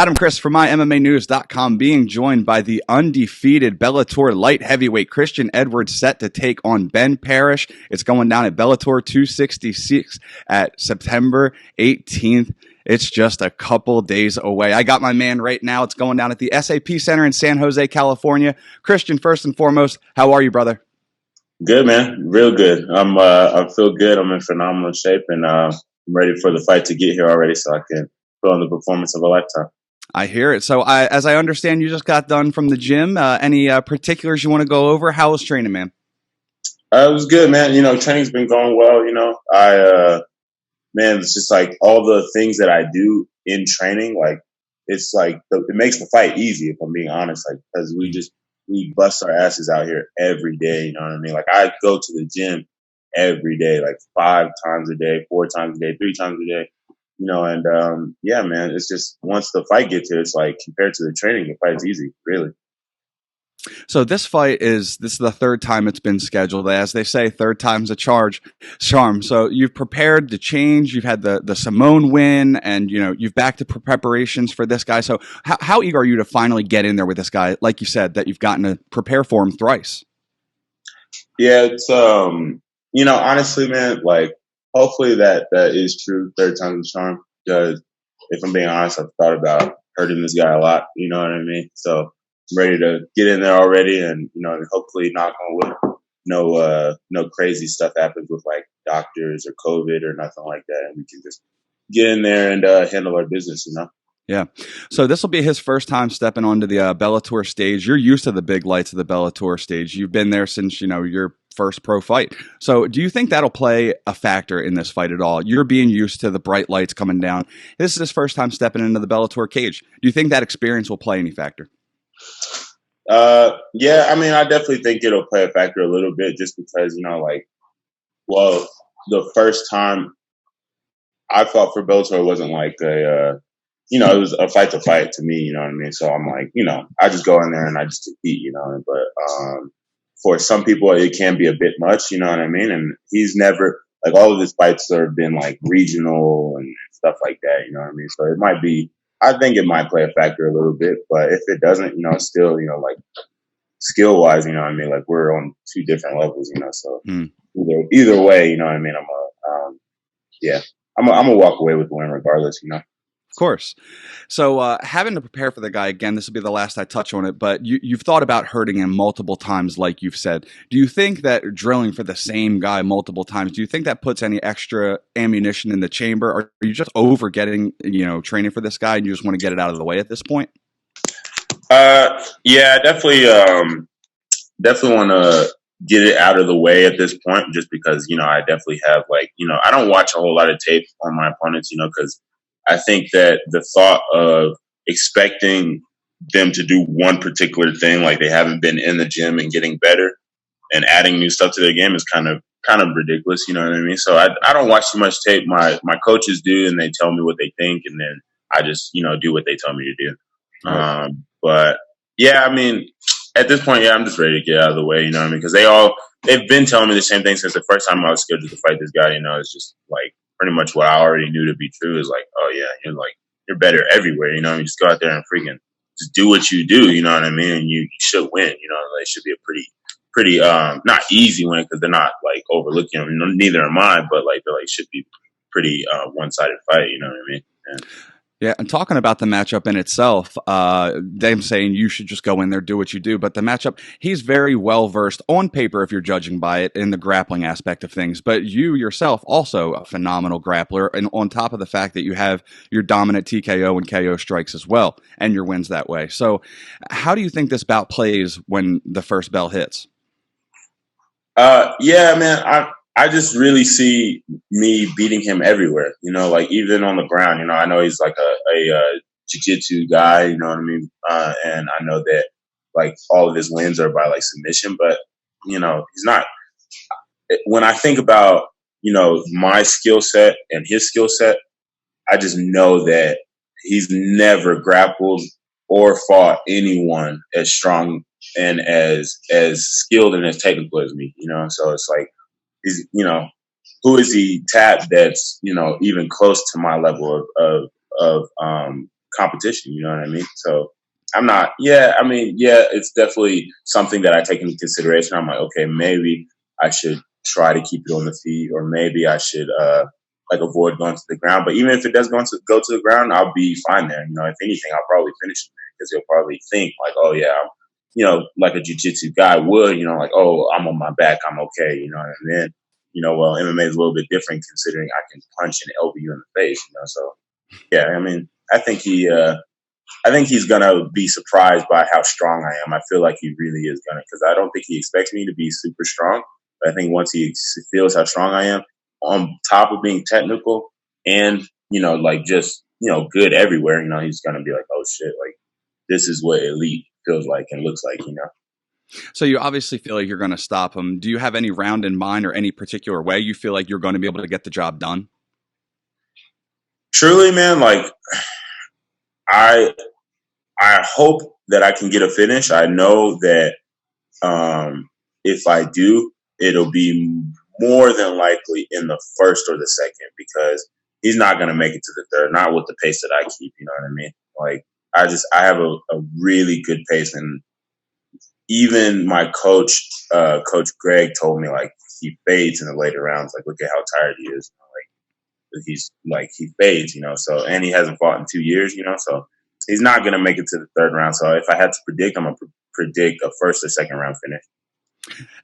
Adam Chris from MyMMANews.com being joined by the undefeated Bellator light heavyweight Christian Edwards set to take on Ben Parrish. It's going down at Bellator 266 at September 18th. It's just a couple days away. I got my man right now. It's going down at the SAP Center in San Jose, California. Christian, first and foremost, how are you, brother? Good, man. Real good. I feel good. I'm in phenomenal shape, and I'm ready for the fight to get here already, so I can put on the performance of a lifetime. I hear it. So, as I understand, you just got done from the gym. Any particulars you want to go over? How was training, man? It was good, man. Training's been going well. Man, it's just like all the things that I do in training, like it's like it makes the fight easy. If I'm being honest, like because we bust our asses out here every day. You know what I mean? Like I go to the gym every day, like 5 times a day, 4 times a day, 3 times a day. Yeah, man, it's just once the fight gets here, it's like compared to the training, the fight's easy, really. So this is the third time it's been scheduled. As they say, third time's a charm. So you've prepared to change. You've had the Simone win, and you've backed to preparations for this guy. So how eager are you to finally get in there with this guy? Like you said, that you've gotten to prepare for him thrice. Yeah, it's honestly, man, like hopefully that is true. Third time's a charm. Because if I'm being honest, I've thought about hurting this guy a lot. You know what I mean? So I'm ready to get in there already, and hopefully, knock on wood, no crazy stuff happens with like doctors or COVID or nothing like that, and we can just get in there and handle our business. Yeah. So this will be his first time stepping onto the Bellator stage. You're used to the big lights of the Bellator stage. You've been there since, your first pro fight. So do you think that'll play a factor in this fight at all? You're being used to the bright lights coming down. This is his first time stepping into the Bellator cage. Do you think that experience will play any factor? Yeah, I mean, I definitely think it'll play a factor a little bit just because, the first time I fought for Bellator wasn't like it was a fight to fight to me, you know what I mean? So I'm like, I just go in there and I just compete, but for some people it can be a bit much, you know what I mean? And he's never, like all of his fights have been like regional and stuff like that, you know what I mean? So I think it might play a factor a little bit, but if it doesn't, still, like skill wise, you know what I mean? Like we're on 2 different levels, so either way, you know what I mean? I'm gonna walk away with the win regardless, Of course. So having to prepare for the guy, again, this will be the last I touch on it, but you've thought about hurting him multiple times, like you've said. Do you think that drilling for the same guy multiple times, do you think that puts any extra ammunition in the chamber? Or are you just over getting, training for this guy and you just want to get it out of the way at this point? Yeah, definitely want to get it out of the way at this point just because, I definitely have I don't watch a whole lot of tape on my opponents, because I think that the thought of expecting them to do one particular thing, like they haven't been in the gym and getting better and adding new stuff to their game is kind of ridiculous. You know what I mean? So I don't watch too much tape. My coaches do, and they tell me what they think, and then I just, do what they tell me to do. Right. But yeah, I mean, at this point, yeah, I'm just ready to get out of the way. You know what I mean? Because they've been telling me the same thing since the first time I was scheduled to fight this guy. It's just like, pretty much what I already knew to be true is like, oh yeah, you're better everywhere, you just go out there and freaking just do what you do, you know what I mean? And you should win, it should be a pretty not easy win because they're not like overlooking them, neither am I, but like they're like should be pretty one-sided fight, you know what I mean? Yeah, and talking about the matchup in itself, them saying you should just go in there, do what you do. But the matchup, he's very well versed on paper if you're judging by it in the grappling aspect of things. But you yourself also a phenomenal grappler. And on top of the fact that you have your dominant TKO and KO strikes as well, and your wins that way. So how do you think this bout plays when the first bell hits? Yeah, man, I just really see me beating him everywhere, like even on the ground, I know he's like a jiu-jitsu guy, you know what I mean? And I know that like all of his wins are by like submission, but he's not, when I think about, my skill set and his skill set, I just know that he's never grappled or fought anyone as strong and as skilled and as technical as me, so it's like, is who is he tapped that's even close to my level of competition. You know what I mean? So I'm not. Yeah, I mean, yeah, it's definitely something that I take into consideration. I'm like, okay, maybe I should try to keep it on the feet, or maybe I should like avoid going to the ground. But even if it does go to the ground, I'll be fine there. You know, if anything, I'll probably finish it there because he'll probably think like, oh yeah, I'm, you know, like a jiu-jitsu guy would, you know, like, oh, I'm on my back, I'm okay, you know, and then, you know, well, MMA is a little bit different considering I can punch and elbow you in the face, you know, so yeah, I mean, I think he's gonna be surprised by how strong I am. I feel like he really is gonna, because I don't think he expects me to be super strong. But I think once he feels how strong I am, on top of being technical and you know, like just you know, good everywhere, you know, he's gonna be like, oh shit, like this is what elite feels like and looks like, you know. So you obviously feel like you're going to stop him. Do you have any round in mind or any particular way you feel like you're going to be able to get the job done? Truly, man, like I I hope that I can get a finish. I know that if I do, it'll be more than likely in the first or the second because he's not going to make it to the third, not with the pace that I keep. You know what I mean? Like, I have a really good pace. And even my coach, Coach Greg, told me, like, he fades in the later rounds. Like, look at how tired he is. He's like, he fades, you know, so, and he hasn't fought in 2 years, you know, so he's not going to make it to the third round. So if I had to predict, I'm going to predict a first or second round finish.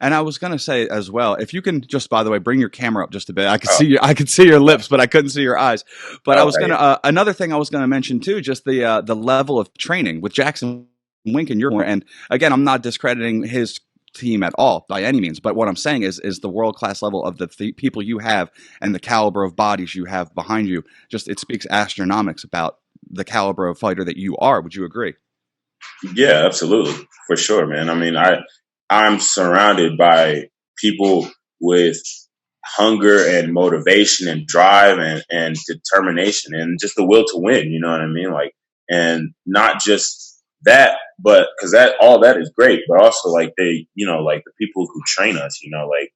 And I was going to say as well, if you can just, by the way, bring your camera up just a bit. I could Oh, see I could see your lips, but I couldn't see your eyes. But I was okay. going to another thing I was going to mention too, just the level of training with Jackson Wink and your. And again, I'm not discrediting his team at all by any means. But what I'm saying is the world class level of the people you have and the caliber of bodies you have behind you. Just it speaks astronomics about the caliber of fighter that you are. Would you agree? Yeah, absolutely. For sure, man. I mean, I'm surrounded by people with hunger and motivation and drive and determination and just the will to win, you know what I mean? Like, and not just that, but cause that, all that is great, but also like they, you know, like the people who train us, you know, like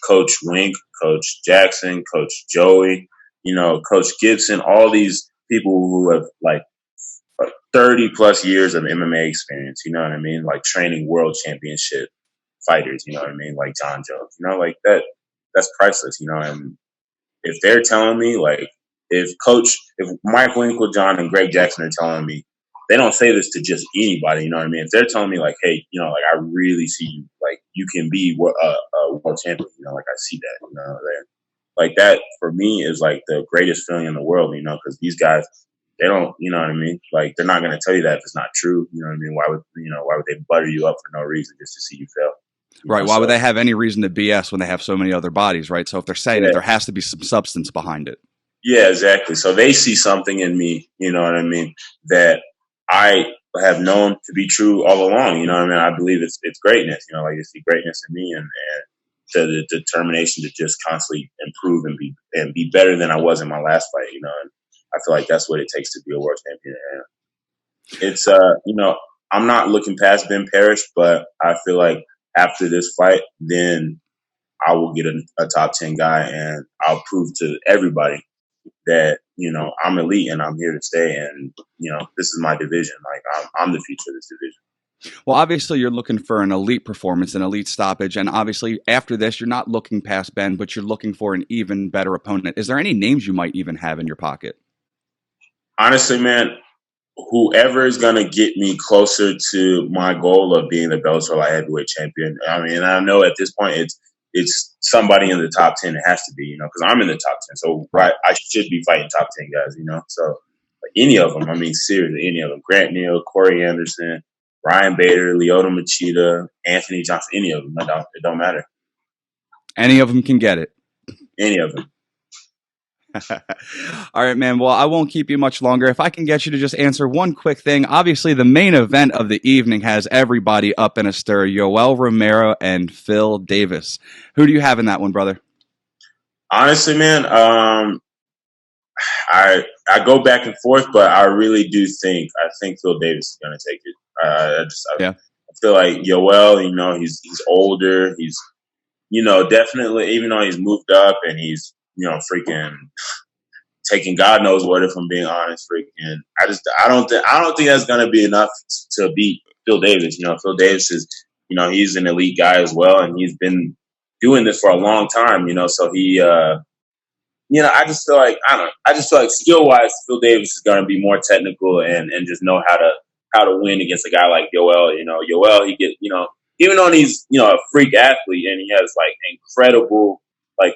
Coach Wink, Coach Jackson, Coach Joey, you know, Coach Gibson, all these people who have like 30 plus years of MMA experience, you know what I mean? Like training world championship fighters, you know what I mean? Like John Jones, you know, like that's priceless, you know. And if they're telling me, like, if Mike Winklejohn and Greg Jackson are telling me, they don't say this to just anybody, you know what I mean? If they're telling me, like, hey, you know, like, I really see you, like, you can be a world champion, you know, like, I see that, you know, like that for me is like the greatest feeling in the world, you know, because these guys, they don't, you know what I mean? Like, they're not going to tell you that if it's not true, you know what I mean? Why would they butter you up for no reason just to see you fail? You Right. know, Why would so they have any reason to BS when they have so many other bodies, right? So if they're saying it, yeah. there has to be some substance behind it. Yeah, exactly. So they see something in me, you know what I mean, that I have known to be true all along. You know what I mean? I believe it's greatness, you know, like you see greatness in me and the determination to just constantly improve and be better than I was in my last fight, you know, and I feel like that's what it takes to be a world champion. And it's you know, I'm not looking past Ben Parrish, but I feel like after this fight, then I will get a top 10 guy and I'll prove to everybody that you know I'm elite and I'm here to stay, and you know this is my division. Like I'm the future of this division. Well, obviously, you're looking for an elite performance, an elite stoppage. And obviously, after this, you're not looking past Ben, but you're looking for an even better opponent. Is there any names you might even have in your pocket? Honestly, man, whoever is gonna get me closer to my goal of being the Bellator light heavyweight champion. I mean, I know at this point it's somebody in the top 10. It has to be, you know, because I'm in the top 10. So Right. I should be fighting top 10 guys, you know. So like, any of them, I mean, seriously, any of them. Grant Neal, Corey Anderson, Ryan Bader, Lyoto Machida, Anthony Johnson, any of them. It don't matter. Any of them can get it. Any of them. All right, man. Well, I won't keep you much longer. If I can get you to just answer one quick thing. Obviously, the main event of the evening has everybody up in a stir. Yoel Romero and Phil Davis. Who do you have in that one, brother? Honestly, man, I go back and forth, but I really do think Phil Davis is going to take it. Yeah. I feel like Yoel, you know, he's older. He's, you know, definitely, even though he's moved up and he's, you know, freaking taking God knows what, if I'm being honest. Freaking, I don't think that's gonna be enough to beat Phil Davis. You know, Phil Davis is, you know, he's an elite guy as well, and he's been doing this for a long time. You know, so he, you know, I just feel like I don't know. I just feel like skill wise, Phil Davis is gonna be more technical and just know how to win against a guy like Yoel. You know, Yoel, he get, you know, even though he's, you know, a freak athlete and he has like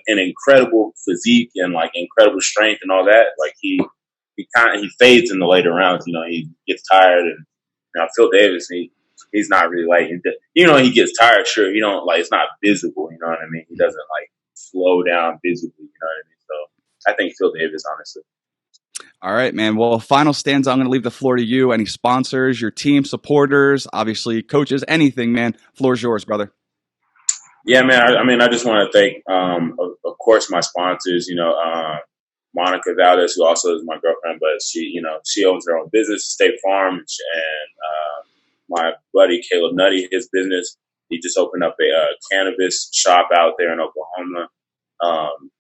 an incredible physique and like incredible strength and all that, like he fades in the later rounds. You know, he gets tired, and you know, Phil Davis, he's not really like, you know, he gets tired. Sure, he don't like, it's not visible. You know what I mean? He doesn't like slow down visibly. You know what I mean? So I think Phil Davis, honestly. All right, man. Well, final stanza, I'm going to leave the floor to you. Any sponsors, your team supporters, obviously coaches, anything, man. Floor's yours, brother. Yeah, man. I mean, I just want to thank, of course, my sponsors. You know, Monica Valdez, who also is my girlfriend, but she, you know, she owns her own business, State Farm, and my buddy Caleb Nutty, his business. He just opened up a cannabis shop out there in Oklahoma.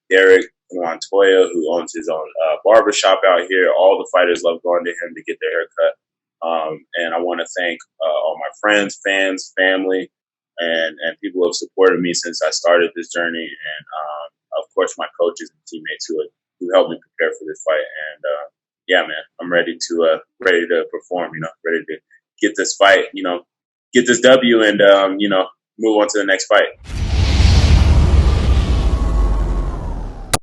Derek Montoya, who owns his own barber shop out here. All the fighters love going to him to get their haircut. And I want to thank all my friends, fans, family, and people who have supported me since I started this journey. And of course, my coaches and teammates who helped me prepare for this fight. And yeah, man, I'm ready to perform. You know, ready to get this fight. You know, get this W, and you know, move on to the next fight.